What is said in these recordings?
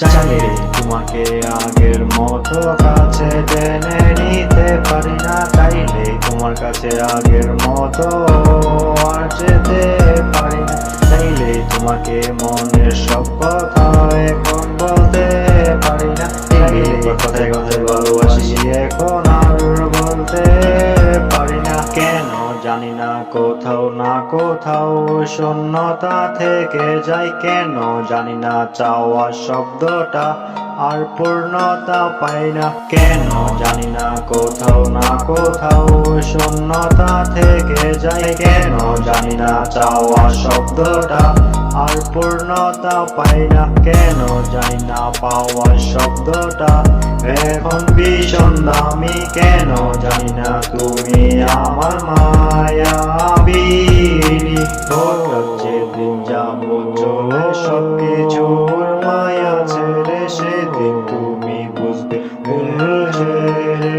চাইলে তোমাকে আগের মতো কাছে টেনে নিতে পারি না, চাইলে তোমার কাছে আগের মতো আর যেতে পারি না, চাইলে তোমাকে মনের সব কথা এখন বলতে পারি না, চাইলে কথায় কথায় ভালোবাসি এখন আর বলতে পারি না। কেন জানি না কোথাও না কোথাও শূন্যতা থেকে যাই, কেন জানি না চাওয়া শব্দটা আর পূর্ণতা পাই না, কেন জানি না কোথাও না কোথাও শূন্যতা থেকে যাই, কেন জানি না চাওয়া শব্দটা আর পূর্ণতা পাই না, কেন জানি না পাওয়া শব্দটা এখন ভীষণ দামি, কেন জানি না তুমি আমার মায়াবিনী। হঠাৎ যেদিন যাবো চলে সবকিছুর মায়া ছেড়ে, সেদিন তুমি বুঝবে ভুল ছেড়ে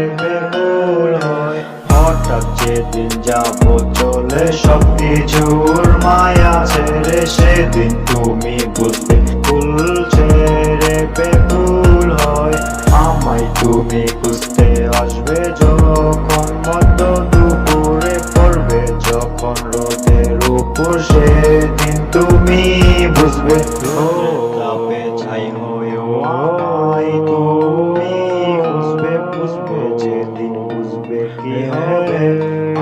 ভুল হয়। হঠাৎ যেদিন যাবো চলে সবকিছুর মায়া ছেড়ে, সেদিন তুমি বুঝবে ভুল ছেড়ে ভুল হয়। আমায় তুমি খুঁজতে আসবে যখন মধ্য দুপুরে পড়বে যখন রোদের উপর, সেদিন তুমি বুঝবে তাপে ছাই হয়েও আমায় তুমি বুঝবে, বুঝবে যেদিন বুঝবে কি হবে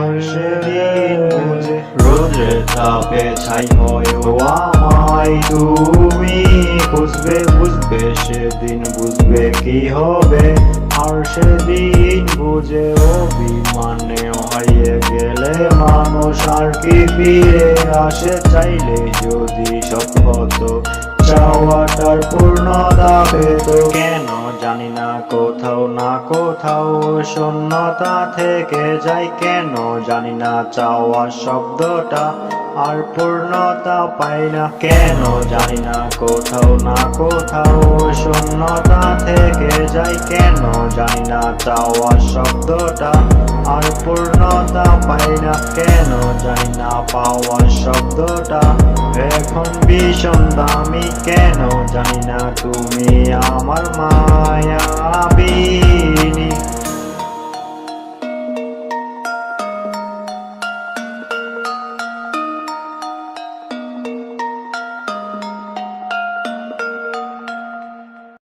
আর সেদিন বুঝে। রোদের তাপে ছাই হয়েও আমায় তুমি বুঝবে, বুঝবে সেদিন বুঝবে কি হবে আর সেদিন বুঝে। অভিমানে হয়ে গেলে মানুষ আর কি ফিরে আসে, চাইলে যদি সব হতো চাওয়াটার পূর্ণতা পেত। কেন জানি না কোথাও না কোথাও শূন্যতা থেকে যাই, কেন জানি না চাওয়া শব্দটা আর পূর্ণতা পাই না, কেন জানি না কোথাও না কোথাও শূন্যতা থেকে যাই, কেন জানি না চাওয়া শব্দটা আর পূর্ণতা পাই না, কেন জানি না পাওয়া শব্দটা এখন ভীষণ দামি, কেন জানি না তুমি আমার মায়াবিনী।